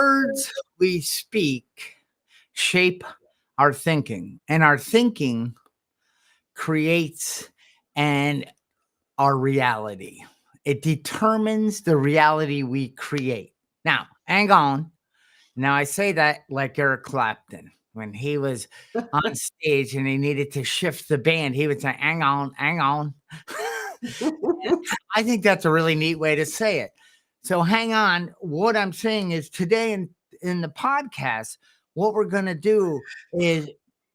words we speak shape our thinking, and our thinking creates and our reality. It determines the reality we create. Now, hang on. Now, I say that like Eric Clapton when he was on stage and he needed to shift the band, he would say, hang on, hang on. I think that's a really neat way to say it. So hang on. What I'm saying is today in the podcast, what we're going to do is,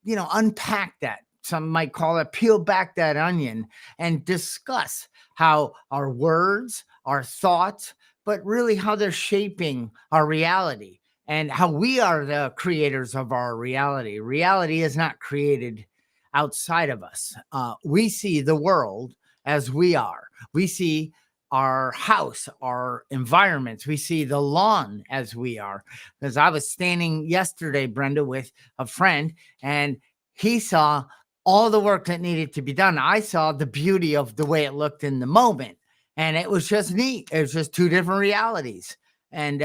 unpack that. Some might call it peel back that onion and discuss how our words, our thoughts, but really how they're shaping our reality and how we are the creators of our reality. Reality is not created outside of us. We see the world as we are. We see our house, our environments. We see the lawn as we are. Because I was standing yesterday, Brenda, with a friend, and he saw all the work that needed to be done. I saw the beauty of the way it looked in the moment. And it was just neat. It was just two different realities. And,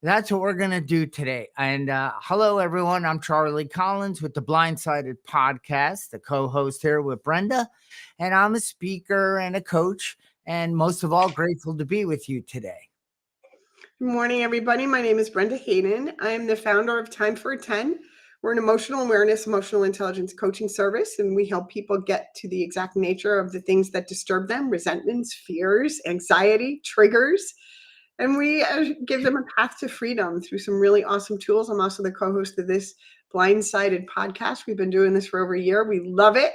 that's what we're going to do today. And hello, everyone. I'm Charlie Collins with the Blindsided Podcast, the co-host here with Brenda. And I'm a speaker and a coach. And most of all, grateful to be with you today. Good morning, everybody. My name is Brenda Hayden. I am the founder of Time for a 10. We're an emotional awareness, emotional intelligence coaching service, and we help people get to the exact nature of the things that disturb them, resentments, fears, anxiety, triggers. And we give them a path to freedom through some really awesome tools. I'm also the co-host of this Blindsided podcast. We've been doing this for over a year. We love it.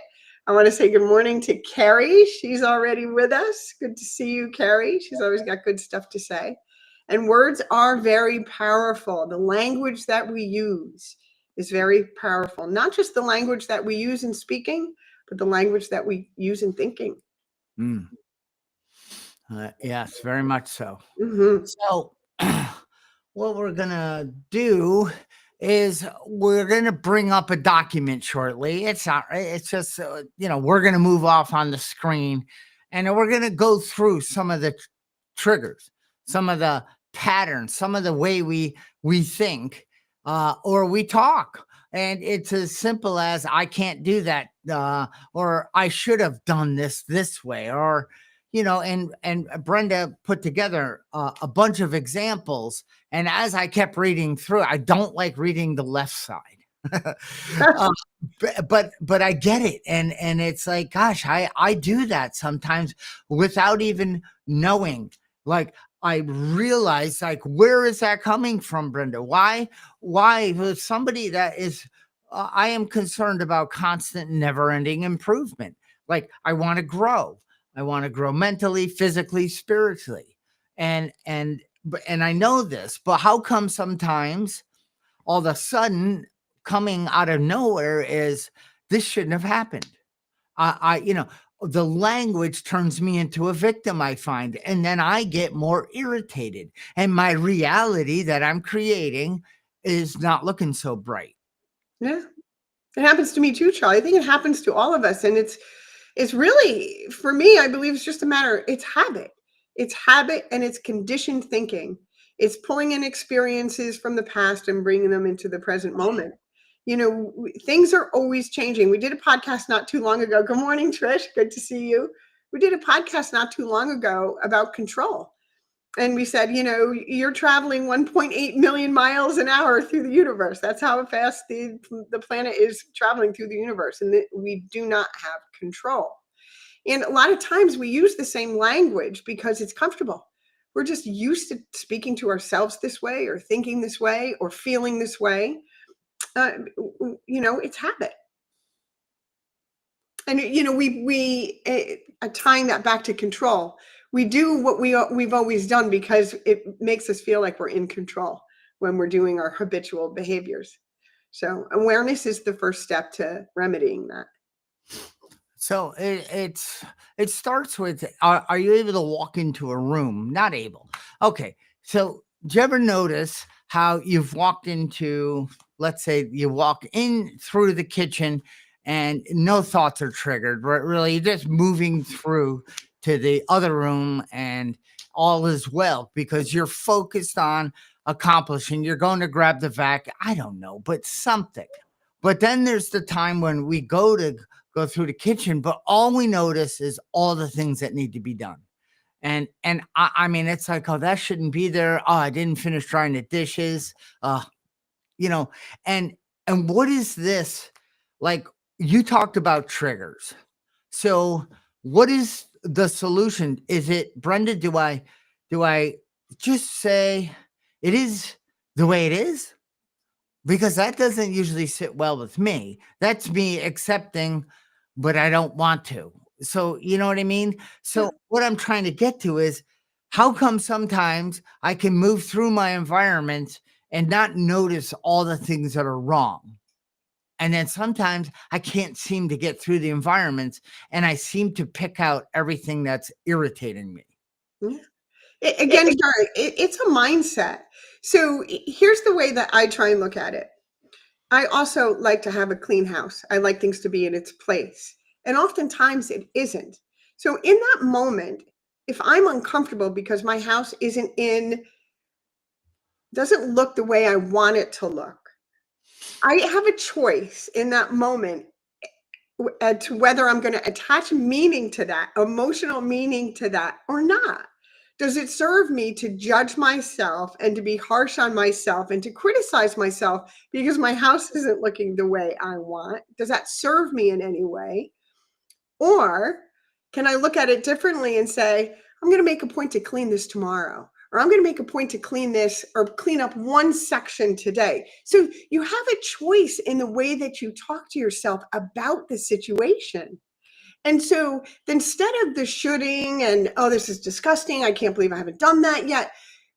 I want to say good morning to Carrie. She's already with us. Good to see you, Carrie. She's always got good stuff to say. And words are very powerful. The language that we use is very powerful. Not just the language that we use in speaking, but the language that we use in thinking. Yes, very much so. Mm-hmm. So what we're going to do is we're going to bring up a document shortly. It's just, we're going to move off on the screen and we're going to go through some of the triggers, some of the patterns, some of the way we think or we talk. And it's as simple as I can't do that or I should have done this way or, and Brenda put together a bunch of examples. And as I kept reading through, I don't like reading the left side, but I get it. And it's like, gosh, I do that sometimes without even knowing. Like I realize, like, where is that coming from, Brenda? Why with somebody that is, I am concerned about constant, never-ending improvement. Like I want to grow. I want to grow mentally, physically, spiritually. And I know this, but how come sometimes all of a sudden coming out of nowhere is this shouldn't have happened? The language turns me into a victim, I find, and then I get more irritated. And my reality that I'm creating is not looking so bright. Yeah, it happens to me too, Charlie. I think it happens to all of us. And it's really, for me, I believe it's just a matter, it's habit. It's habit and it's conditioned thinking. It's pulling in experiences from the past and bringing them into the present moment. Things are always changing. We did a podcast not too long ago. Good morning, Trish. Good to see you. We did a podcast not too long ago about control. And we said, you're traveling 1.8 million miles an hour through the universe. That's how fast the planet is traveling through the universe. And we do not have control. And a lot of times we use the same language because it's comfortable. We're just used to speaking to ourselves this way or thinking this way or feeling this way. It's habit. And, we tying that back to control. We do what we've always done because it makes us feel like we're in control when we're doing our habitual behaviors. So awareness is the first step to remedying that. So it starts with, are you able to walk into a room? Not able. Okay. So do you ever notice how you've walked into, let's say you walk in through the kitchen and no thoughts are triggered, right? Really, you're just moving through to the other room and all is well because you're focused on accomplishing. You're going to grab the vac. I don't know, but something. But then there's the time when we go through the kitchen, but all we notice is all the things that need to be done. And I mean, it's like, oh, that shouldn't be there. Oh, I didn't finish drying the dishes. Uh, you know, and and what is this? Like, you talked about triggers. So what is the solution? Is it, Brenda, do I just say it is the way it is? Because that doesn't usually sit well with me. That's me accepting, but I don't want to. So, you know what I mean? Yeah. So, what I'm trying to get to is, how come sometimes I can move through my environment and not notice all the things that are wrong? And then sometimes I can't seem to get through the environments and I seem to pick out everything that's irritating me. Yeah. Again, sorry, it's a mindset. So here's the way that I try and look at it. I also like to have a clean house. I like things to be in its place. And oftentimes it isn't. So in that moment, if I'm uncomfortable because my house doesn't look the way I want it to look, I have a choice in that moment to whether I'm going to attach meaning to that, emotional meaning to that or not. Does it serve me to judge myself and to be harsh on myself and to criticize myself because my house isn't looking the way I want? Does that serve me in any way? Or can I look at it differently and say, I'm going to make a point to clean this tomorrow, or I'm going to make a point to clean this or clean up one section today? So you have a choice in the way that you talk to yourself about the situation. And so instead of the shoulding and, oh, this is disgusting, I can't believe I haven't done that yet,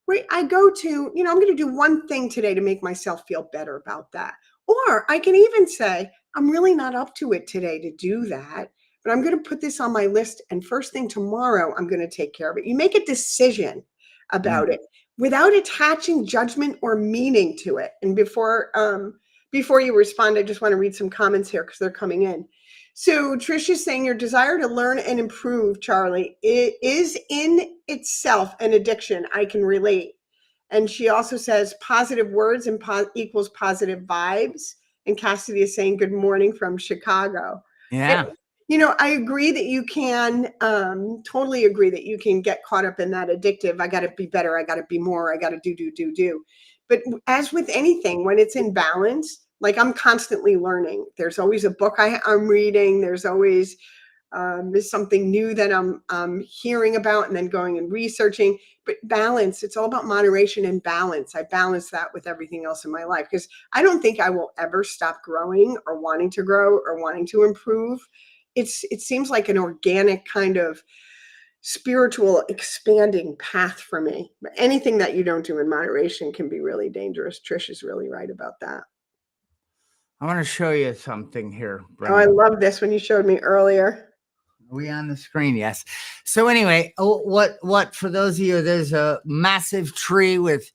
right? I go to, I'm going to do one thing today to make myself feel better about that. Or I can even say, I'm really not up to it today to do that, but I'm going to put this on my list. And first thing tomorrow, I'm going to take care of it. You make a decision about Mm. it without attaching judgment or meaning to it. And before you respond, I just want to read some comments here because they're coming in. So Trisha's saying your desire to learn and improve, Charlie, it is in itself an addiction. I can relate. And she also says positive words and equals positive vibes. And Cassidy is saying good morning from Chicago. And, Yeah. I agree that you can, totally agree that you can get caught up in that addictive. I got to be better. I got to be more. I got to do. But as with anything, when it's in balance, like I'm constantly learning. There's always a book I'm reading. There's always something new that I'm hearing about and then going and researching. But balance, it's all about moderation and balance. I balance that with everything else in my life because I don't think I will ever stop growing or wanting to grow or wanting to improve. It seems like an organic kind of spiritual expanding path for me. But anything that you don't do in moderation can be really dangerous. Trish is really right about that. I want to show you something here, Oh, I Brenda. love this when you showed me earlier. Are we on the screen? Yes. So anyway, what for those of you, there's a massive tree with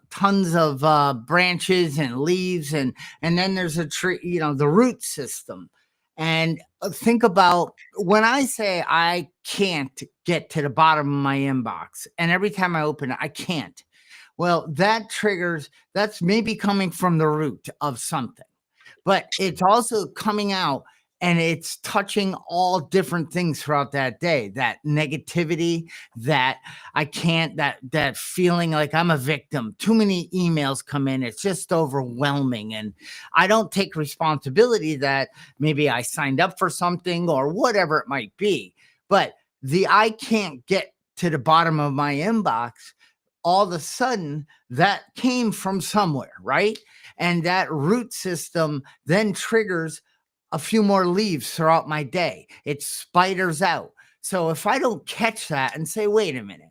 tons of branches and leaves, and then there's a tree, the root system. And think about when I say I can't get to the bottom of my inbox, and every time I open it, I can't. Well, that's maybe coming from the root of something, but it's also coming out and it's touching all different things throughout that day. That negativity, that I can't, that feeling like I'm a victim. Too many emails come in. It's just overwhelming. And I don't take responsibility that maybe I signed up for something or whatever it might be. But the I can't get to the bottom of my inbox, all of a sudden that came from somewhere, right? And that root system then triggers a few more leaves throughout my day. It spiders out. So if I don't catch that and say, wait a minute,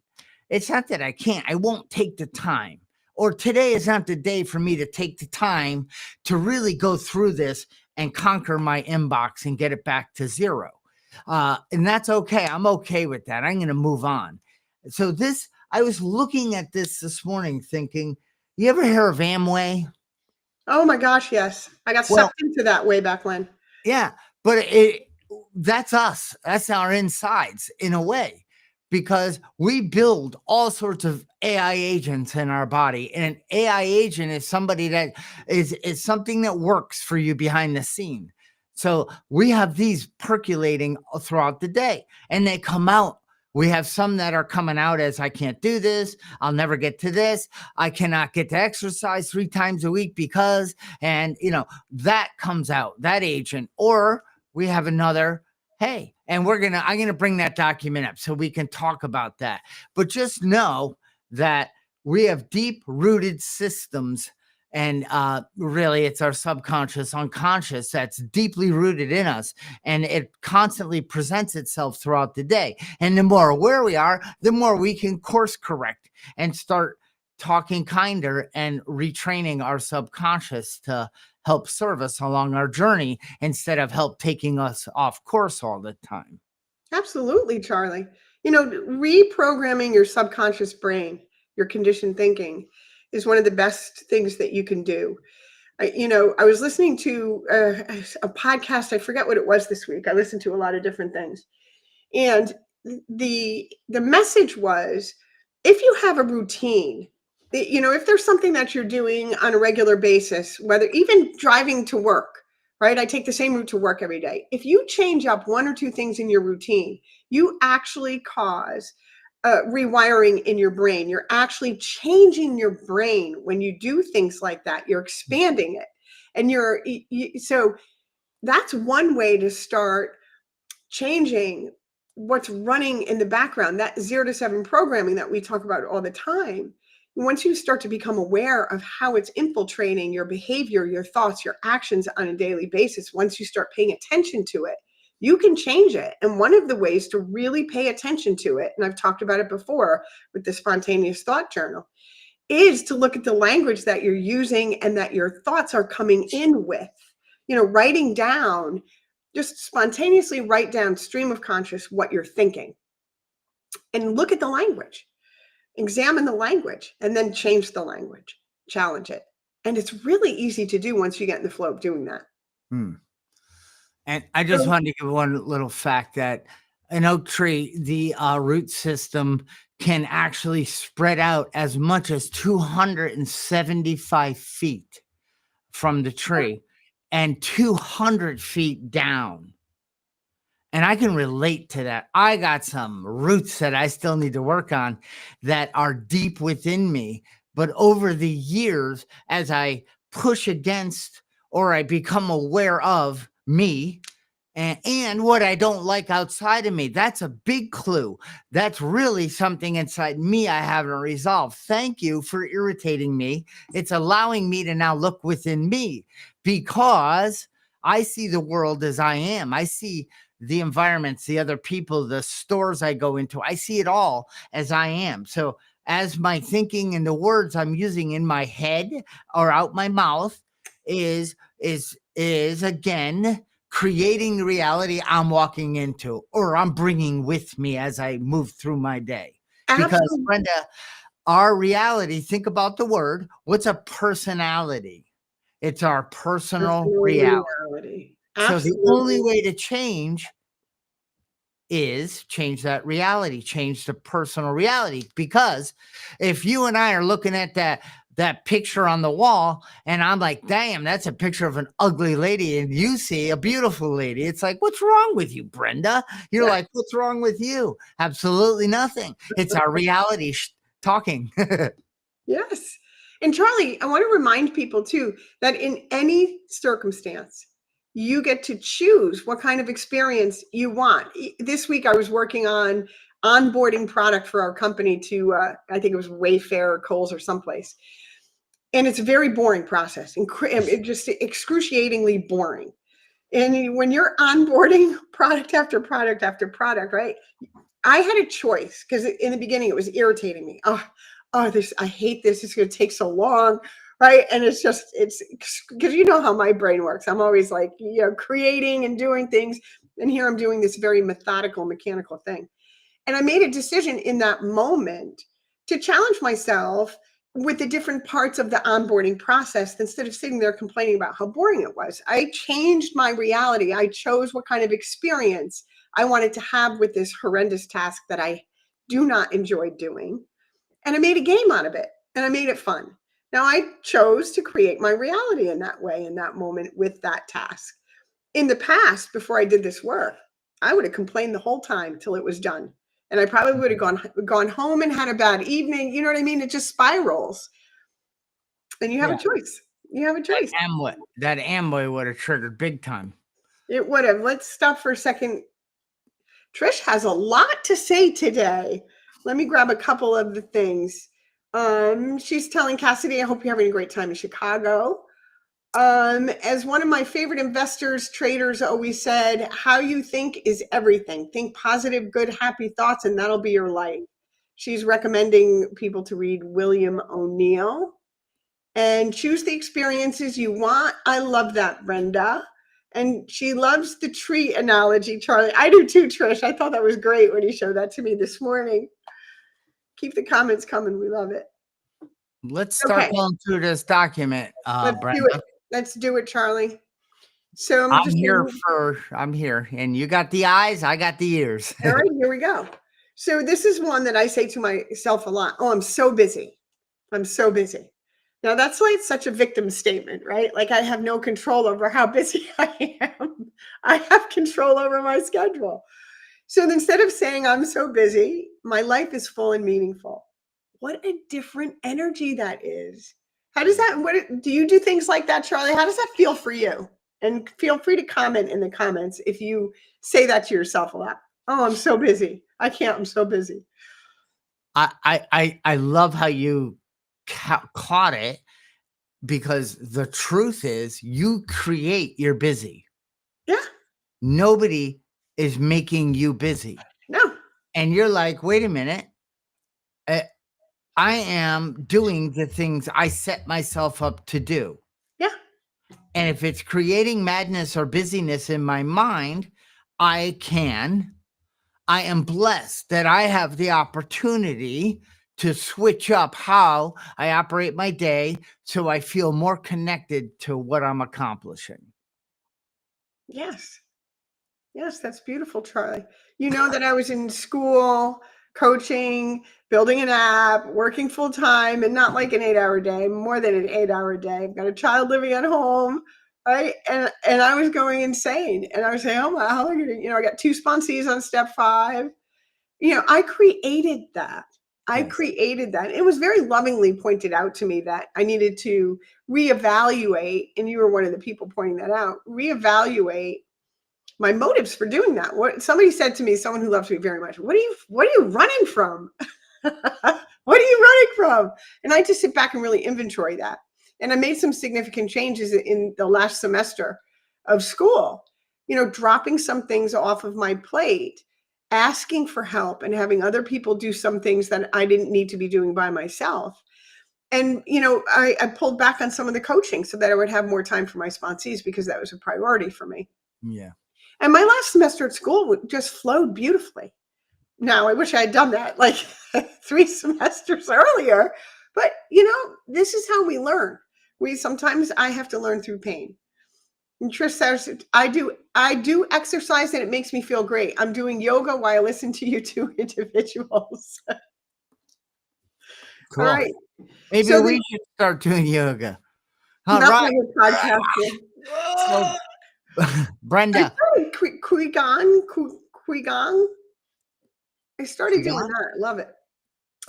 it's not that I can't, I won't take the time. Or today is not the day for me to take the time to really go through this and conquer my inbox and get it back to zero. And that's okay. I'm okay with that. I'm going to move on. So I was looking at this morning thinking, you ever hear of Amway? Oh my gosh, yes. I got Well, sucked into that way back when. yeah, but that's us. That's our insides in a way, because we build all sorts of AI agents in our body. And an AI agent is somebody that is something that works for you behind the scene. So we have these percolating throughout the day, and they come out. We have some that are coming out as I can't do this. I'll never get to this. I cannot get to exercise 3 times a week because, and that comes out, that agent. Or we have another, hey, and I'm gonna bring that document up so we can talk about that. But just know that we have deep rooted systems, and really it's our subconscious, unconscious that's deeply rooted in us, and it constantly presents itself throughout the day. And the more aware we are, the more we can course correct and start talking kinder and retraining our subconscious to help serve us along our journey instead of help taking us off course all the time. Absolutely, Charlie. Reprogramming your subconscious brain, your conditioned thinking, is one of the best things that you can do. I was listening to a podcast. I forget what it was this week. I listened to a lot of different things, and the message was, if you have a routine, if there's something that you're doing on a regular basis, whether even driving to work, right? I take the same route to work every day. If you change up 1 or 2 things in your routine, you actually cause rewiring in your brain. You're actually changing your brain when you do things like that. You're expanding it, and so that's one way to start changing what's running in the background, that 0 to 7 programming that we talk about all the time. Once you start to become aware of how it's infiltrating your behavior, your thoughts, your actions on a daily basis, once you start paying attention to it, you can change it. And one of the ways to really pay attention to it, and I've talked about it before with the spontaneous thought journal, is to look at the language that you're using and that your thoughts are coming in with. Writing down, just spontaneously write down, stream of conscious, what you're thinking, and look at the language, examine the language, and then change the language, challenge it. And it's really easy to do once you get in the flow of doing that. Hmm. And I just wanted to give one little fact that an oak tree, the root system can actually spread out as much as 275 feet from the tree and 200 feet down. And I can relate to that. I got some roots that I still need to work on that are deep within me. But over the years, as I push against or I become aware of me, and what I don't like outside of me, that's a big clue. That's really something inside me I haven't resolved. Thank you for irritating me. It's allowing me to now look within me, because I see the world as I am. I see the environments, the other people, the stores I go into. I see it all as I am. So as my thinking and the words I'm using in my head or out my mouth is again creating the reality I'm walking into or I'm bringing with me as I move through my day. Because Absolutely. Brenda, our reality, think about the word, what's a personality? It's our personal reality. So the only Absolutely. way to change is change that reality, change the personal reality. Because if you and I are looking at that picture on the wall and I'm like, damn, that's a picture of an ugly lady, and you see a beautiful lady, it's like, what's wrong with you, Brenda? You're Yeah. like, what's wrong with you? Absolutely nothing. It's our reality talking. Yes. And Charlie, I want to remind people too that in any circumstance, you get to choose what kind of experience you want. This week, I was working on onboarding product for our company to, I think it was Wayfair or Kohl's or someplace. And it's a very boring process, just excruciatingly boring. And when you're onboarding product after product after product, right? I had a choice because in the beginning it was irritating me. I hate this. It's going to take so long, right? And it's because you know how my brain works. I'm always like, creating and doing things, and here I'm doing this very methodical, mechanical thing. And I made a decision in that moment to challenge myself with the different parts of the onboarding process instead of sitting there complaining about how boring it was. I changed my reality. I chose what kind of experience I wanted to have with this horrendous task that I do not enjoy doing. And I made a game out of it and I made it fun. Now I chose to create my reality in that way, in that moment with that task. In the past, before I did this work, I would have complained the whole time till it was done. And I probably would have gone home and had a bad evening. You know what I mean? It just spirals. And you have a Yeah. choice. You have a choice. That Amway would have triggered big time. It would have. Let's stop for a second. Trish has a lot to say today. Let me grab a couple of the things. She's telling Cassidy, I hope you're having a great time in Chicago. As one of my favorite investors, traders always said, how you think is everything. Think positive, good, happy thoughts, and that'll be your life. She's recommending people to read William O'Neill and choose the experiences you want. I love that, Brenda. And she loves the tree analogy, Charlie. I do too, Trish. I thought that was great when you showed that to me this morning. Keep the comments coming. We love it. Let's start going through this document, Let's Brenda. do it. Let's do it, Charlie. So I'm here. And you got the eyes, I got the ears. All right, here we go. So this is one that I say to myself a lot. Oh, I'm so busy. I'm so busy. Now that's like such a victim statement, right? Like I have no control over how busy I am. I have control over my schedule. So instead of saying I'm so busy, my life is full and meaningful. What a different energy that is. How does that, what do you do things like that, Charlie? How does that feel for you? And feel free to comment in the comments if you say that to yourself a lot. Oh, I'm so busy. I can't, I'm so busy. I love how you caught it, because the truth is you create your busy. Yeah. Nobody is making you busy. No. And you're like, wait a minute. I am doing the things I set myself up to do. Yeah. And if it's creating madness or busyness in my mind, I am blessed that I have the opportunity to switch up how I operate my day so I feel more connected to what I'm accomplishing. Yes. Yes, that's beautiful, Charlie. You know that I was in school, coaching, building an app, working full time, and not like an 8-hour day, more than an 8-hour day. I've got a child living at home, right? And I was going insane. And I was saying, oh my, how am I gonna, I got 2 sponsees on step 5. I created that. I created that. It was very lovingly pointed out to me that I needed to reevaluate, and you were one of the people pointing that out, reevaluate my motives for doing that. What somebody said to me, someone who loves me very much, what are you running from? What are you running from? And I just sit back and really inventory that. And I made some significant changes in the last semester of school, dropping some things off of my plate, asking for help, and having other people do some things that I didn't need to be doing by myself. And, I pulled back on some of the coaching so that I would have more time for my sponsees, because that was a priority for me. Yeah. And my last semester at school just flowed beautifully. Now, I wish I had done that like 3 semesters earlier, but this is how we learn. Sometimes I have to learn through pain. And Trish says, I do exercise and it makes me feel great. I'm doing yoga while I listen to you 2 individuals. Cool. All right. Maybe we should start doing yoga. All right. Podcasting. So, Brenda. Qigong. I started doing that. I love it.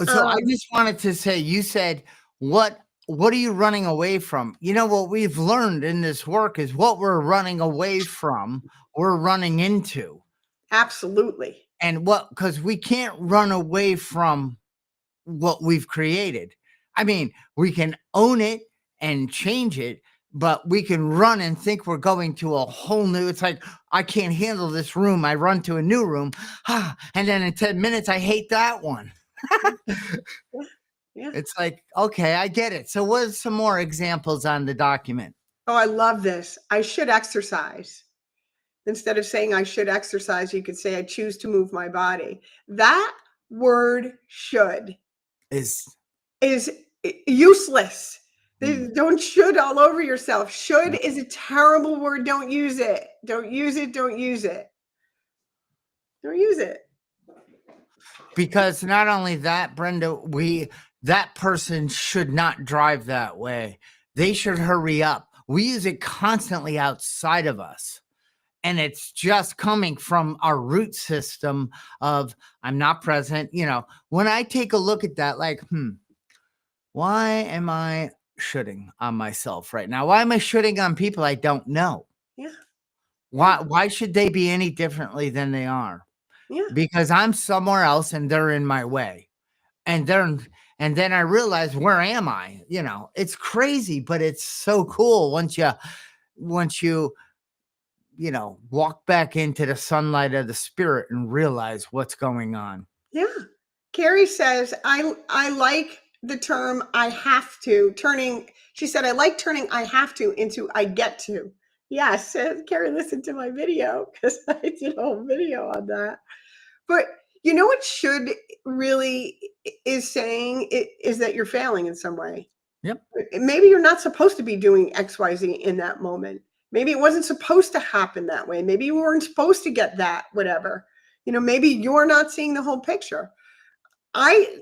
So I just wanted to say, you said, what are you running away from? What we've learned in this work is what we're running away from, we're running into. Absolutely. And because we can't run away from what we've created. I mean, we can own it and change it, but we can run and think we're going to a whole new, it's like, I can't handle this room. I run to a new room. And then in 10 minutes, I hate that one. Yeah. It's like, okay, I get it. So what are some more examples on the document? Oh, I love this. I should exercise. Instead of saying I should exercise, you could say I choose to move my body. That word should is useless. Don't should all over yourself. Should is a terrible word. Don't use it. Don't use it. Don't use it. Don't use it. Because not only that, Brenda, that person should not drive that way. They should hurry up. We use it constantly outside of us. And it's just coming from our root system of I'm not present. When I take a look at that, like, why am I shooting on myself right now? Why am I shooting on people I don't know? Yeah. Why should they be any differently than they are? Yeah. Because I'm somewhere else and they're in my way. And then I realize, where am I? It's crazy, but it's so cool once you walk back into the sunlight of the spirit and realize what's going on. Yeah. Carrie says, I like the term I have to she said, I like turning I have to into I get to. Yes. Carrie listened to my video because I did a whole video on that. But you know what should really is saying is that you're failing in some way. Yep. Maybe you're not supposed to be doing XYZ in that moment. Maybe it wasn't supposed to happen that way. Maybe you weren't supposed to get that, whatever. Maybe you're not seeing the whole picture. I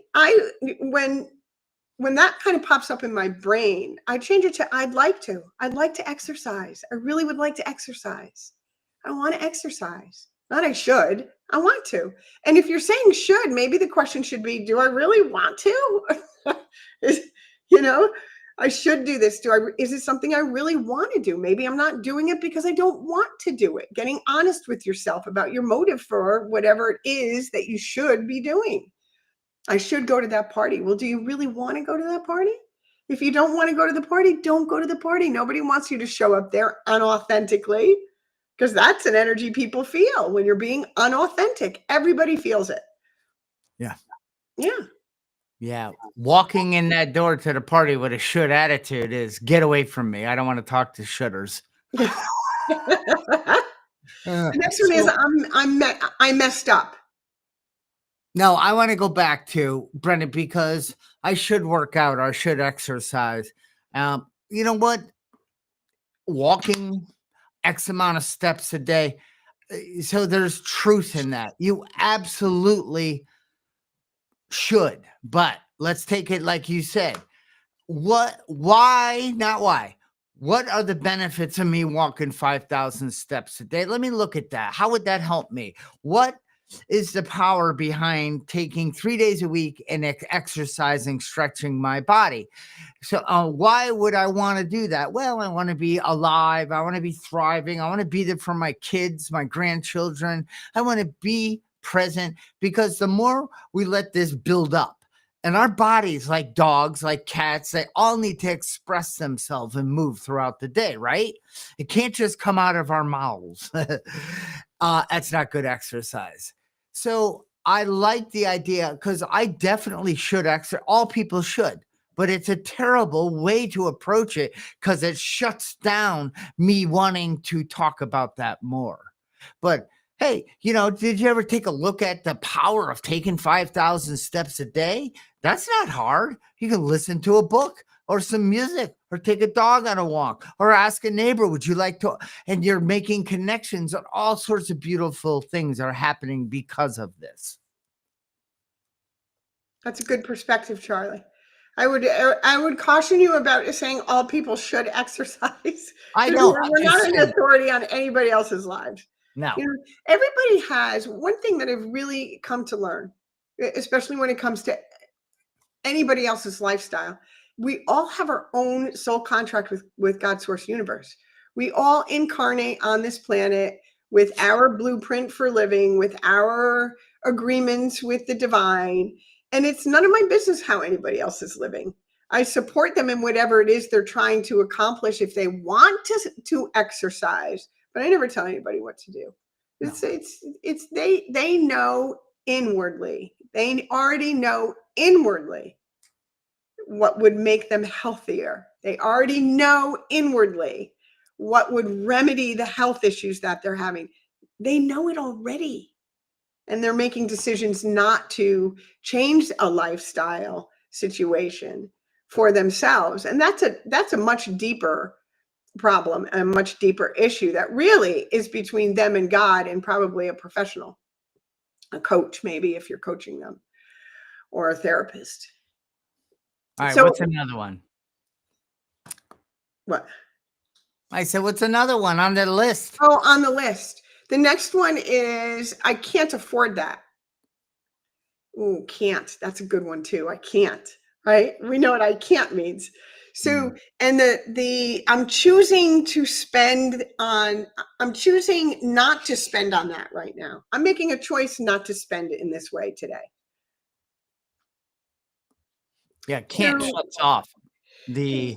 when that kind of pops up in my brain, I change it to I'd like to exercise. I really would like to exercise. I want to exercise. Not I should. I want to. And if you're saying should, maybe the question should be, do I really want to? you know, I should do this. Is it something I really want to do? Maybe I'm not doing it because I don't want to do it. Getting honest with yourself about your motive for whatever it is that you should be doing. I should go to that party. Well, do you really want to go to that party? If you don't want to go to the party, don't go to the party. Nobody wants you to show up there unauthentically, because that's an energy people feel when you're being unauthentic. Everybody feels it. Yeah. Yeah. Yeah. Walking in that door to the party with a should attitude is get away from me. I don't want to talk to shooters. The next one is I messed up. No, I want to go back to Brendan, because I should work out or I should exercise. You know what? Walking X amount of steps a day. So there's truth in that. You absolutely should. But let's take it like you said. Why, not why. What are the benefits of me walking 5,000 steps a day? Let me look at that. How would that help me? What is the power behind taking 3 days a week and exercising, stretching my body? So why would I want to do that? Well, I want to be alive. I want to be thriving. I want to be there for my kids, my grandchildren. I want to be present, because the more we let this build up, and our bodies, like dogs, like cats, they all need to express themselves and move throughout the day, right? It can't just come out of our mouths. That's not good exercise. So I like the idea, because I definitely should exercise. All people should. But it's a terrible way to approach it, because it shuts down me wanting to talk about that more. But hey, did you ever take a look at the power of taking 5,000 steps a day? That's not hard. You can listen to a book or some music, or take a dog on a walk, or ask a neighbor, would you like to? And you're making connections, and all sorts of beautiful things are happening because of this. That's a good perspective, Charlie. I would caution you about saying all people should exercise. I know. We're not an authority on anybody else's lives. No. Everybody has one thing that I've really come to learn, especially when it comes to anybody else's lifestyle. We all have our own soul contract with God's source universe. We all incarnate on this planet with our blueprint for living, with our agreements with the divine. And it's none of my business how anybody else is living. I support them in whatever it is they're trying to accomplish if they want to exercise, but I never tell anybody what to do. It's they know inwardly. They already know inwardly what would make them healthier. They already know inwardly what would remedy the health issues that they're having. They know it already. And they're making decisions not to change a lifestyle situation for themselves. And that's a much deeper problem, a much deeper issue that really is between them and God, and probably a professional. a coach, maybe if you're coaching them, or a therapist. All right, So what's another one? what? I said, what's another one on the list? Oh, on the list. The next one is I can't afford that. Ooh, can't. That's a good one too. I can't. Right? We know what I can't means. So, and I'm choosing to spend on, I'm choosing not to spend on that right now. I'm making a choice not to spend it in this way today. Yeah, can't So, shuts off the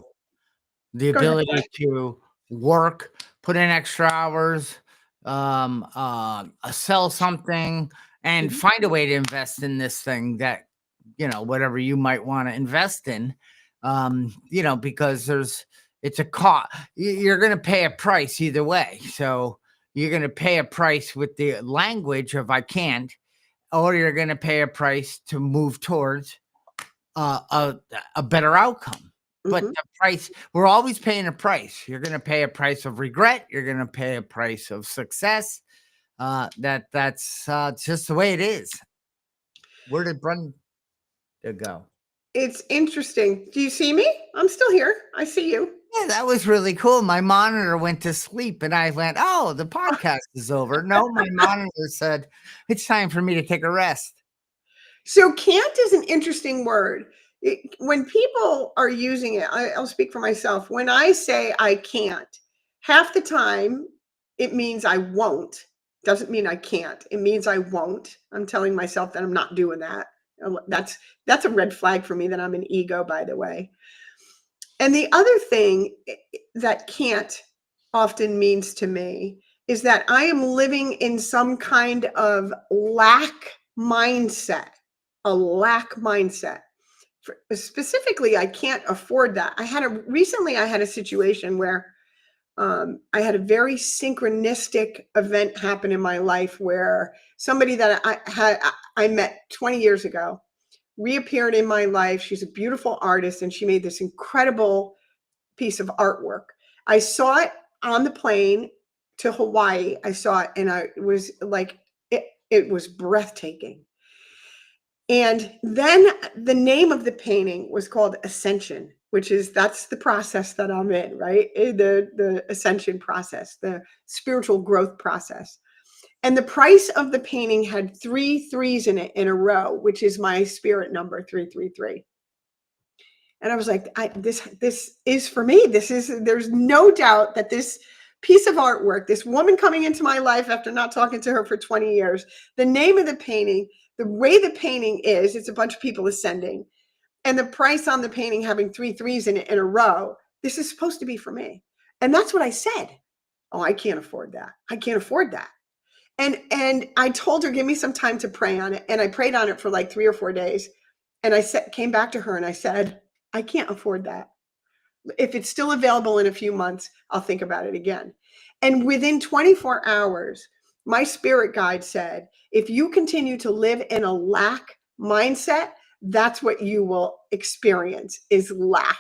go ahead. ability to work, put in extra hours, sell something, and Mhm. find a way to invest in this thing that, whatever you might want to invest in, because it's a cost. You're going to pay a price either way. So you're going to pay a price with the language of I can't, or you're going to pay a price to move towards a better outcome. But Mhm. the price, we're always paying a price. You're going to pay a price of regret. You're going to pay a price of success. That's just the way it is. Where did Brenda go? It's interesting. Do you see me? I'm still here. I see you. Yeah, that was really cool. My monitor went to sleep and I went, oh, the podcast is over. No, my monitor said, it's time for me to take a rest. So can't is an interesting word. When people are using it, I'll speak for myself. When I say I can't, half the time it means I won't. Doesn't mean I can't. It means I won't. I'm telling myself that I'm not doing that. That's a red flag for me that I'm an ego, by the way. And the other thing that can't often means to me is that I am living in some kind of lack mindset, a lack mindset. Specifically, I can't afford that. Recently I had a situation where I had a very synchronistic event happen in my life where somebody that I met 20 years ago reappeared in my life. She's a beautiful artist and she made this incredible piece of artwork. I saw it on the plane to Hawaii. I saw it and I was like, it was breathtaking. And then the name of the painting was called Ascension, that's the process that I'm in, right? The ascension process, the spiritual growth process. And the price of the painting had 3 threes in it in a row, which is my spirit number, 333. And I was like, this is for me. There's no doubt that this piece of artwork, this woman coming into my life after not talking to her for 20 years, the name of the painting, the way the painting is, it's a bunch of people ascending, and the price on the painting having 3 threes in it in a row, this is supposed to be for me. And that's what I said. Oh, I can't afford that. I can't afford that. And I told her, give me some time to pray on it. And I prayed on it for like 3 or 4 days. And came back to her and I said, I can't afford that. If it's still available in a few months, I'll think about it again. And within 24 hours, my spirit guide said, if you continue to live in a lack mindset, that's what you will experience is lack.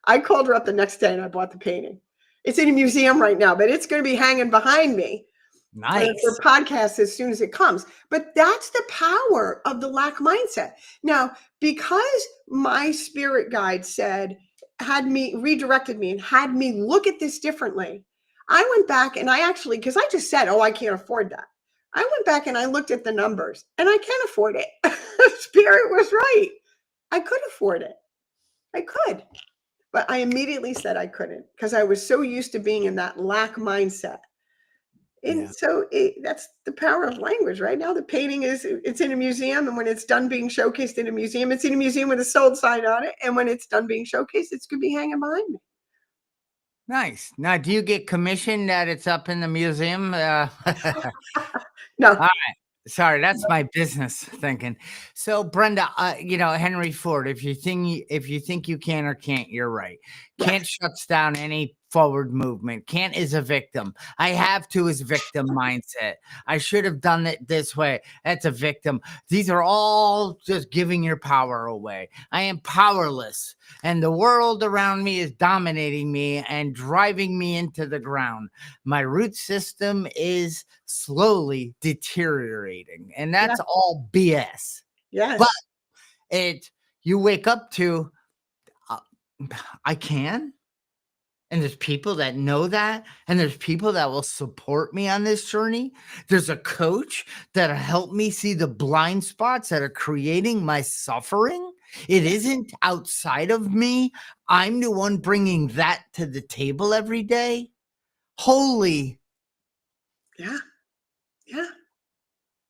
I called her up the next day and I bought the painting. It's in a museum right now, but it's going to be hanging behind me for Nice. podcasts as soon as it comes. But that's the power of the lack mindset. Now, because my spirit guide redirected me and had me look at this differently, I went back and because I just said, oh, I can't afford that. I went back and I looked at the numbers and I can afford it. Spirit was right. I could afford it. I could. But I immediately said I couldn't because I was so used to being in that lack mindset. And Yeah. so that's the power of language. Right now, the painting it's in a museum. And when it's done being showcased in a museum, it's in a museum with a sold sign on it. And when it's done being showcased, it's going to be hanging behind me. Nice. Now, do you get commission that it's up in the museum? No. Sorry, that's my business thinking. So, Brenda, Henry Ford, if you think you can or can't, you're right. Can't Yes. shuts down any forward movement. Can't is a victim. I have to is victim mindset. I should have done it this way. That's a victim. These are all just giving your power away. I am powerless, and the world around me is dominating me and driving me into the ground. My root system is slowly deteriorating, and Yeah. that's all BS. But Yes. it you wake up to, uh, I can, and there's people that know that, and there's people that will support me on this journey. There's a coach that'll help me see the blind spots that are creating my suffering. It isn't outside of me. I'm the one bringing that to the table every day. Holy, Yeah. Yeah.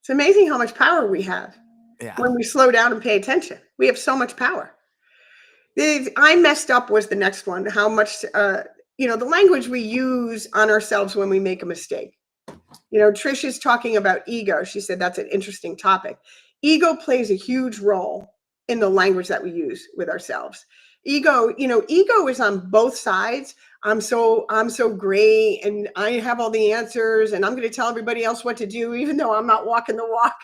It's amazing how much power we have yeah, when we slow down and pay attention. We have so much power. I messed up was the next one. How much, the language we use on ourselves when we make a mistake. Trish is talking about ego. She said that's an interesting topic. Ego plays a huge role in the language that we use with ourselves. Ego is on both sides. I'm so great and I have all the answers and I'm going to tell everybody else what to do, even though I'm not walking the walk.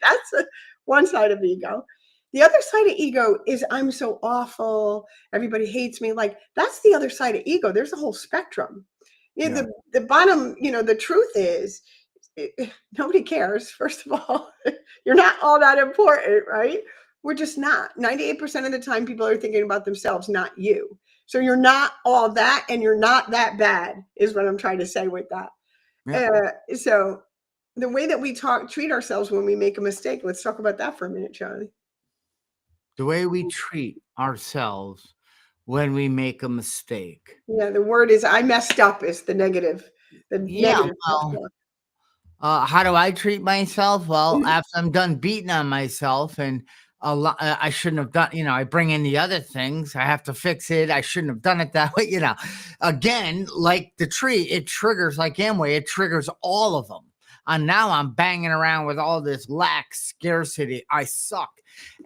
That's one side of ego. The other side of ego is I'm so awful. Everybody hates me. Like that's the other side of ego. There's a whole spectrum. yeah. The bottom, the truth is nobody cares. First of all, you're not all that important, right? We're just not. 98% of the time, people are thinking about themselves, not you. So you're not all that, and you're not that bad, is what I'm trying to say with that. Yeah. So the way that we treat ourselves when we make a mistake, let's talk about that for a minute, Charlie. The way we treat ourselves when we make a mistake. Yeah, the word is I messed up is the negative. The Yeah, negative well, self-talk. how do I treat myself? Well, Mhm. after I'm done beating on myself and I shouldn't have done, I bring in the other things. I have to fix it. I shouldn't have done it that way. Again, like the tree, it triggers like Amway, it triggers all of them. And now I'm banging around with all this lack, scarcity. I suck.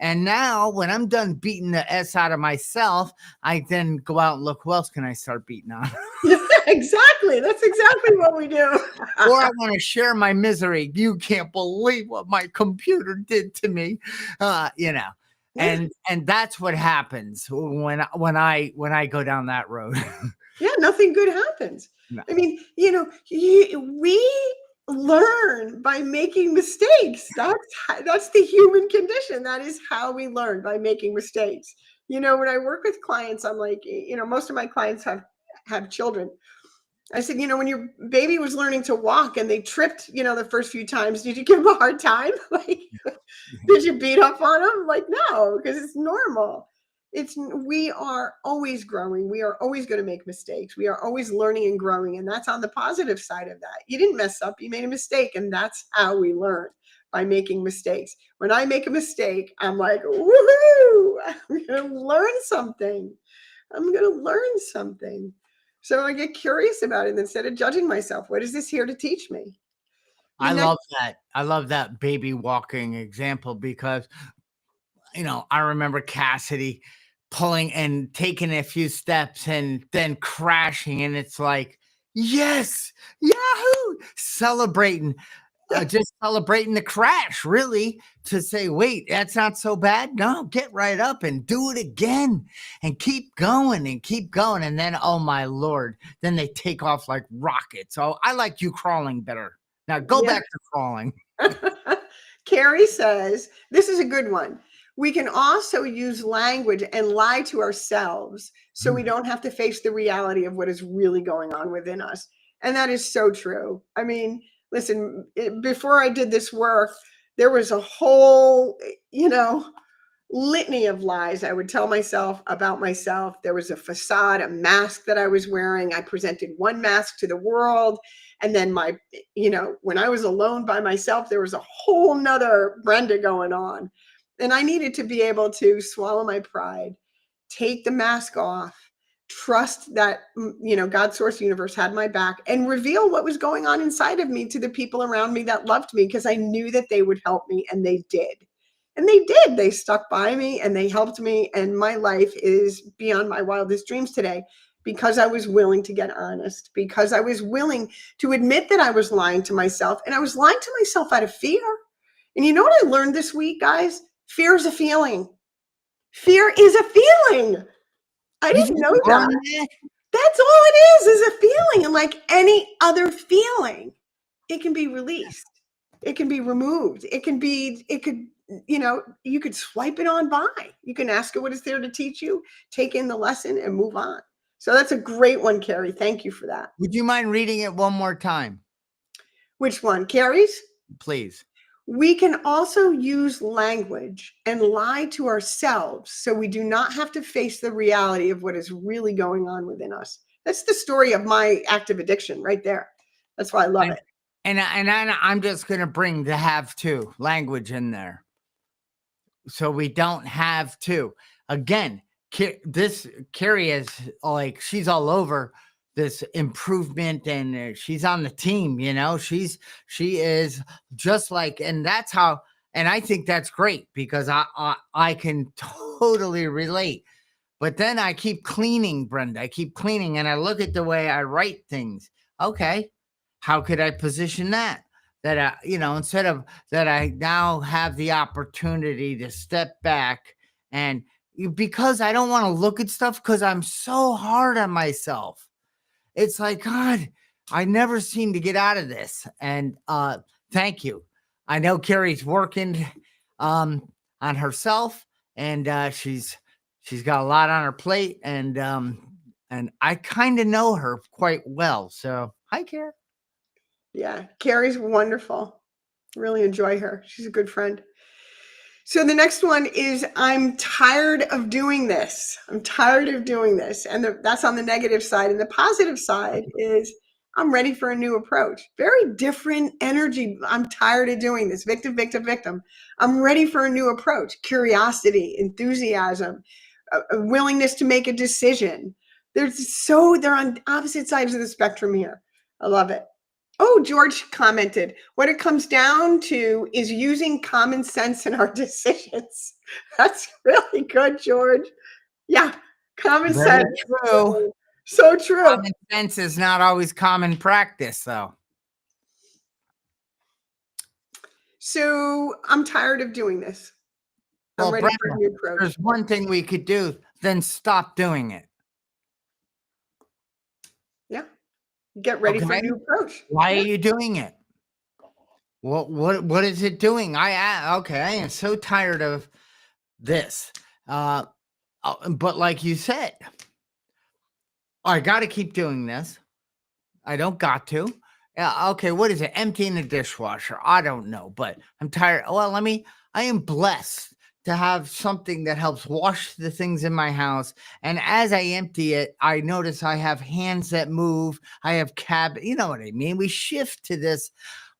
And now when I'm done beating the S out of myself, I then go out and look, who else can I start beating on? Exactly. That's exactly what we do. Or I want to share my misery. You can't believe what my computer did to me, Yeah. and that's what happens when I go down that road. Yeah, nothing good happens. No. I mean, we learn by making mistakes. That's the human condition. That is how we learn, by making mistakes. When I work with clients, I'm like, most of my clients have children. I said, when your baby was learning to walk and they tripped, the first few times, did you give them a hard time? Like, did you beat up on them? Like, no, because it's normal. We are always growing. We are always going to make mistakes. We are always learning and growing. And that's on the positive side of that. You didn't mess up, you made a mistake. And that's how we learn, by making mistakes. When I make a mistake, I'm like, woohoo, I'm going to learn something. I'm going to learn something. So I get curious about it instead of judging myself. What is this here to teach me? The I next, love that. I love that baby walking example because I remember Cassidy pulling and taking a few steps and then crashing, and it's like, yes, yahoo, celebrating. Just celebrating the crash, really, to say, wait, that's not so bad. No, get right up and do it again and keep going and keep going. And then, oh my Lord, then they take off like rockets. So I like you crawling better. Now go yeah. back to crawling. Carrie says, this is a good one. We can also use language and lie to ourselves so we don't have to face the reality of what is really going on within us. And that is so true. I mean, listen, before I did this work, there was a whole, litany of lies I would tell myself about myself. There was a facade, a mask that I was wearing. I presented one mask to the world. And then when I was alone by myself, there was a whole nother Brenda going on. And I needed to be able to swallow my pride, take the mask off, trust that, God, source, universe had my back, and reveal what was going on inside of me to the people around me that loved me, because I knew that they would help me, and they did. And they did. They stuck by me and they helped me. And my life is beyond my wildest dreams today because I was willing to get honest, because I was willing to admit that I was lying to myself, and I was lying to myself out of fear. And you know what I learned this week, guys? Fear is a feeling. Fear is a feeling. I Did didn't you know learn that. that? That's all it is a feeling. And like any other feeling, it can be released. It can be removed. You could swipe it on by. You can ask it what it's there to teach you, take in the lesson, and move on. So that's a great one, Carrie. Thank you for that. Would you mind reading it one more time, Which one? Carrie's? please? We can also use language and lie to ourselves so we do not have to face the reality of what is really going on within us. That's the story of my active addiction right there. That's why I love it. I'm just going to bring the have to language in there. So we don't have to. Again, Carrie is like, she's all over this improvement, and she's on the team, she is just like, and that's how, and I think that's great because I can totally relate. But then I keep cleaning, Brenda. I keep cleaning, and I look at the way I write things. Okay, how could I position that? That instead of that, I now have the opportunity to step back and because I don't want to look at stuff because I'm so hard on myself. It's like, God, I never seem to get out of this. And thank you. I know Carrie's working on herself, and she's got a lot on her plate, and I kind of know her quite well. So hi, Carrie. Yeah, Carrie's wonderful. Really enjoy her. She's a good friend. So the next one is I'm tired of doing this. I'm tired of doing this. And that's on the negative side. And the positive side is I'm ready for a new approach. Very different energy. I'm tired of doing this. Victim, victim, victim. I'm ready for a new approach. Curiosity, enthusiasm, a willingness to make a decision. They're on opposite sides of the spectrum here. I love it. Oh, George commented, what it comes down to is using common sense in our decisions. That's really good, George. Yeah, common Very sense. true. So true. Common sense is not always common practice, though. So I'm tired of doing this. I'm ready for a new approach. There's one thing we could do, then stop doing it. Yeah. Get ready for a new approach. Why are you doing it? What is it doing? I am so tired of this. But like you said, I got to keep doing this. I don't got to. Okay, what is it? Emptying the dishwasher. I don't know, but I'm tired. Well, I am blessed to have something that helps wash the things in my house. And as I empty it, I notice I have hands that move. I have you know what I mean? We shift to this,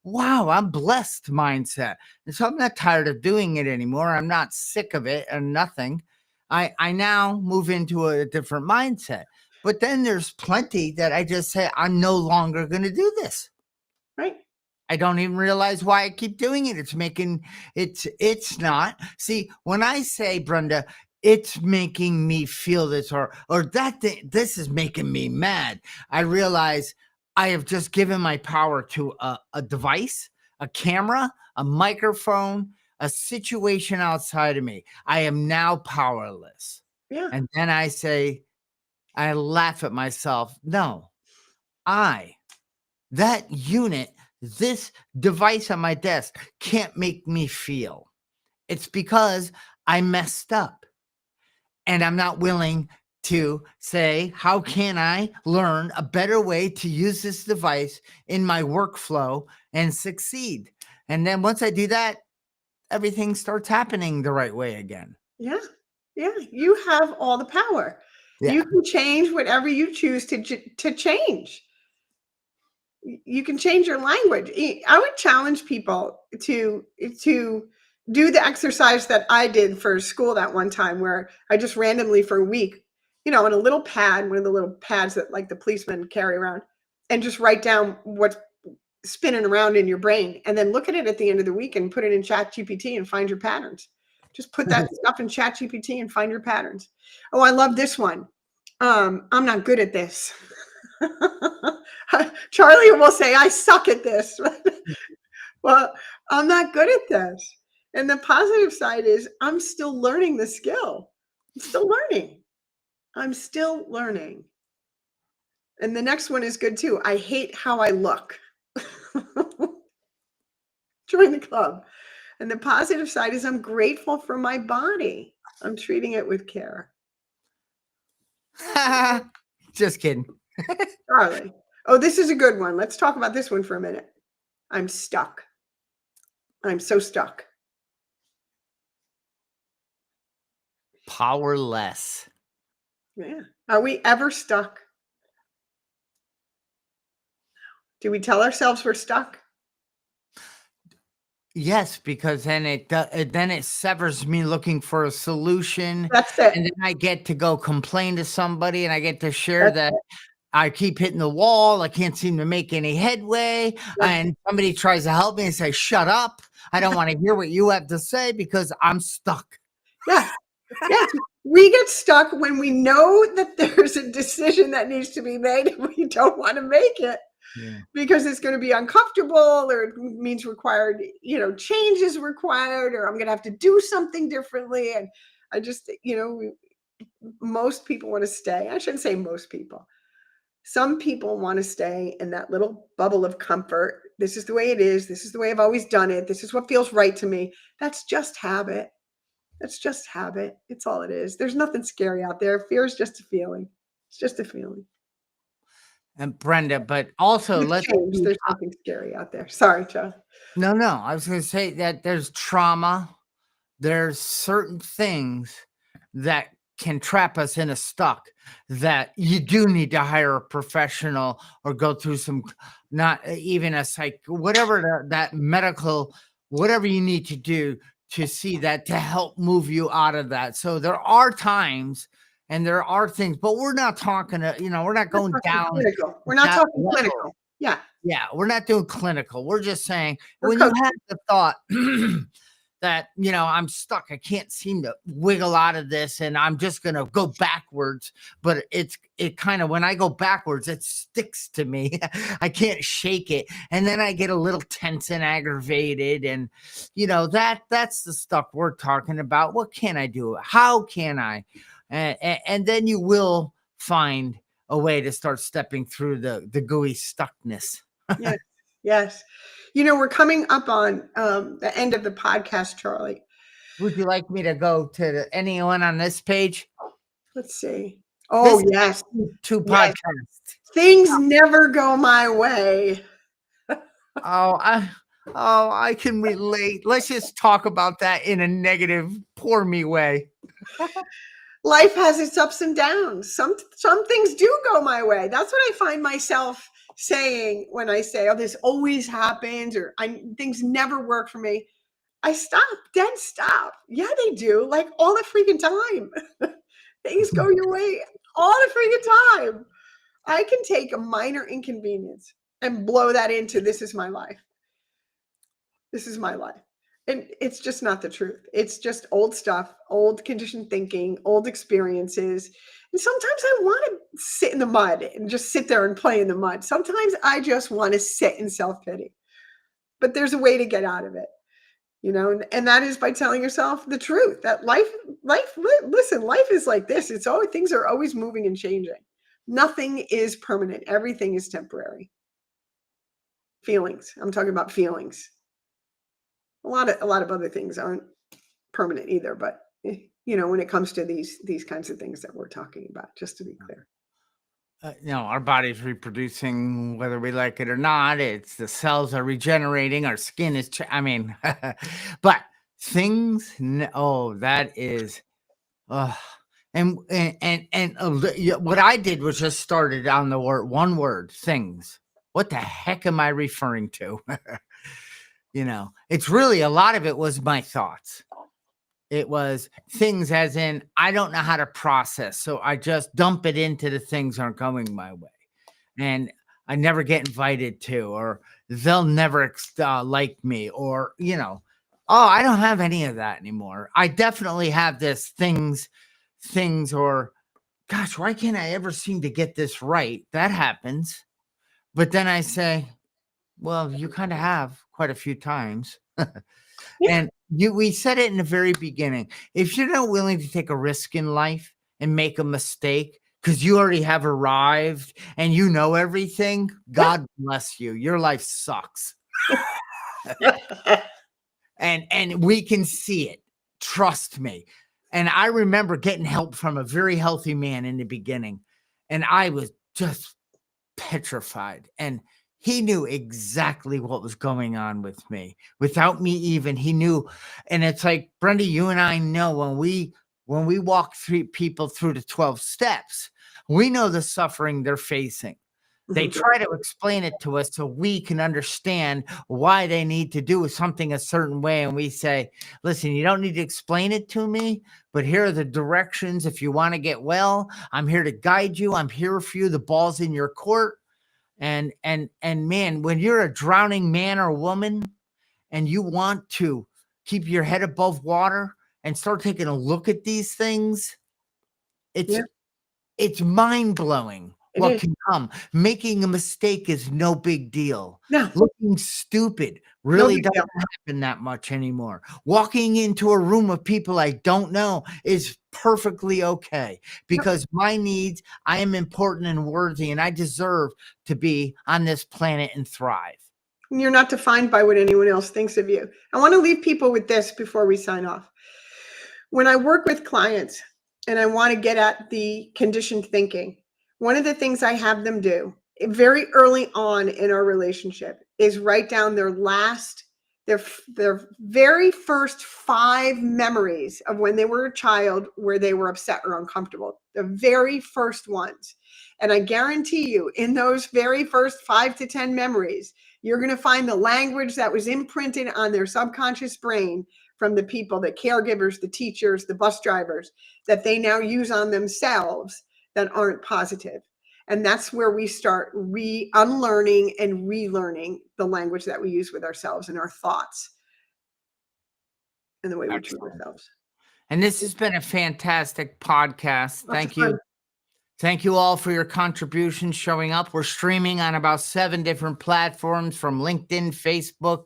wow, I'm blessed mindset. And so I'm not tired of doing it anymore. I'm not sick of it or nothing. I now move into a different mindset. But then there's plenty that I just say, I'm no longer going to do this. Right. I don't even realize why I keep doing it. It's not. See, when I say, Brenda, it's making me feel this or that thing, this is making me mad, I realize I have just given my power to a device, a camera, a microphone, a situation outside of me. I am now powerless. Yeah. And then I laugh at myself. No, that unit, this device on my desk can't make me feel. It's because I messed up and I'm not willing to say, how can I learn a better way to use this device in my workflow and succeed? And then once I do that, everything starts happening the right way again. Yeah. Yeah. You have all the power. Yeah. You can change whatever you choose to change. You can change your language. I would challenge people to do the exercise that I did for school that one time, where I just randomly for a week, in a little pad, one of the little pads that like the policemen carry around, and just write down what's spinning around in your brain, and then look at it at the end of the week and put it in ChatGPT and find your patterns. Just put that stuff in ChatGPT and find your patterns. Oh, I love this one. I'm not good at this. Charlie will say, I suck at this. Well, I'm not good at this. And the positive side is I'm still learning the skill. I'm still learning. I'm still learning. And the next one is good too. I hate how I look. Join the club. And the positive side is I'm grateful for my body. I'm treating it with care. Just kidding. Charlie. Oh, this is a good one. Let's talk about this one for a minute. I'm stuck. I'm so stuck. Powerless. Yeah. Are we ever stuck? Do we tell ourselves we're stuck? Yes, because then it severs me looking for a solution, That's it. and then I get to go complain to somebody, and I get to share That's that it. I keep hitting the wall. I can't seem to make any headway, Yeah. and somebody tries to help me and say, "Shut up! I don't want to hear what you have to say because I'm stuck." Yes. Yes. We get stuck when we know that there's a decision that needs to be made and we don't want to make it Yeah. because it's going to be uncomfortable or it means required, change is required, or I'm going to have to do something differently. And I just, most people want to stay. I shouldn't say most people. Some people want to stay in that little bubble of comfort. This is the way it is. This is the way I've always done it. This is what feels right to me. That's just habit. That's just habit. It's all it is. There's nothing scary out there. Fear is just a feeling. It's just a feeling. And Brenda, but also With let's change, be there's something scary out there. Sorry, Joe. no, no. I was going to say that there's trauma. There's certain things that can trap us in a stuck that you do need to hire a professional or go through some, not even a psych, whatever that medical, whatever you need to do to see that to help move you out of that. So there are times and there are things, but we're not talking, we're not We're going talking down clinical. We're not that talking level. clinical. Yeah, Yeah, we're not doing clinical. We're just saying we're when you coaching. have the thought that, I'm stuck, I can't seem to wiggle out of this and I'm just going to go backwards, but it kind of when I go backwards it sticks to me. I can't shake it and then I get a little tense and aggravated and that's the stuff we're talking about. What can I do? How can I? And then you will find a way to start stepping through the gooey stuckness. Yes, yes. We're coming up on the end of the podcast, Charlie. Would you like me to go to anyone on this page? Let's see. This Oh, is yes. two Yes. podcasts. Things never go my way. Oh, I can relate. Let's just talk about that in a negative, poor me way. Life has its ups and downs. Some things do go my way. That's what I find myself saying when I say, "Oh, this always happens," or things never work for me. I stop, dead stop. Yeah, they do. Like all the freaking time. Things go your way all the freaking time. I can take a minor inconvenience and blow that into this is my life. This is my life. And it's just not the truth. It's just old stuff, old conditioned thinking, old experiences. And sometimes I want to sit in the mud and just sit there and play in the mud. Sometimes I just want to sit in self pity. But there's a way to get out of it, and that is by telling yourself the truth that listen, life is like this. It's always, things are always moving and changing. Nothing is permanent. Everything is temporary. Feelings. I'm talking about feelings. A lot of other things aren't permanent either, but when it comes to these kinds of things that we're talking about, just to be clear. Our body's reproducing whether we like it or not. It's the cells are regenerating. Our skin is, but things. Oh, that is. What I did was just started on the one word, things. What the heck am I referring to? It's really a lot of it was my thoughts. It was things as in, I don't know how to process. So I just dump it into the things aren't going my way. And I never get invited to, or they'll never like me, or, I don't have any of that anymore. I definitely have this things or gosh, why can't I ever seem to get this right? That happens. But then I say, well, you kind of have quite a few times. Yeah. And we said it in the very beginning. If you're not willing to take a risk in life and make a mistake because you already have arrived and you know everything, Yeah. God bless you. Your life sucks. And we can see it. Trust me. And I remember getting help from a very healthy man in the beginning, and I was just petrified. And he knew exactly what was going on with me without me even. He knew. And it's like, Brenda, you and I know when we walk people through the 12 steps, we know the suffering they're facing. They Mhm. try to explain it to us so we can understand why they need to do something a certain way. And we say, listen, you don't need to explain it to me, but here are the directions. If you want to get well, I'm here to guide you. I'm here for you. The ball's in your court. And man, when you're a drowning man or woman and you want to keep your head above water and start taking a look at these things, it's Yeah, it's mind-blowing it what is. can come. Making a mistake is no big deal. No, Looking stupid no really big deal. doesn't happen that much anymore. Walking into a room of people I don't know is perfectly okay Yep. because my needs, I am important and worthy, and I deserve to be on this planet and thrive. And you're not defined by what anyone else thinks of you. I want to leave people with this before we sign off. When I work with clients and I want to get at the conditioned thinking, one of the things I have them do very early on in our relationship is write down their their very first 5 memories of when they were a child where they were upset or uncomfortable. The very first ones. And I guarantee you, in those very first 5 to 10 memories, you're going to find the language that was imprinted on their subconscious brain from the people, the caregivers, the teachers, the bus drivers, that they now use on themselves that aren't positive. And that's where we start unlearning and relearning the language that we use with ourselves and our thoughts and the way we treat Excellent. ourselves. And this has been a fantastic podcast. Lots of Thank you. fun. Thank you all for your contributions showing up. We're streaming on about 7 different platforms from LinkedIn, Facebook,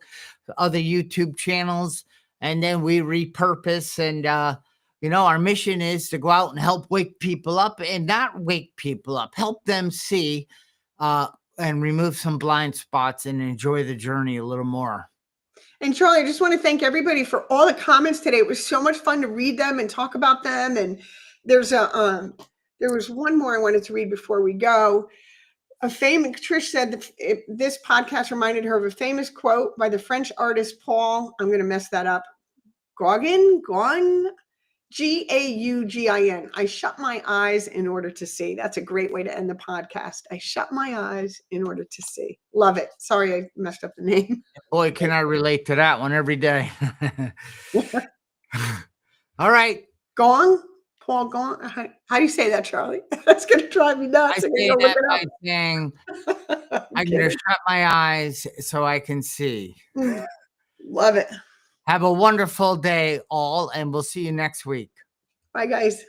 other YouTube channels, and then we repurpose. And, our mission is to go out and help wake people up and not wake people up, help them see and remove some blind spots and enjoy the journey a little more. And Charlie, I just want to thank everybody for all the comments today. It was so much fun to read them and talk about them. And there was one more I wanted to read before we go. Trish said that this podcast reminded her of a famous quote by the French artist Paul. I'm going to mess that up. Gauguin, Gaugin. I shut my eyes in order to see. That's a great way to end the podcast. I shut my eyes in order to see. Love it. Sorry, I messed up the name. Boy, can I relate to that one every day. All right. Paul Gong. How do you say that, Charlie? That's going to drive me nuts. I I'm say going to that go look by it saying, up. I'm going to shut my eyes so I can see. Love it. Have a wonderful day, all, and we'll see you next week. Bye, guys.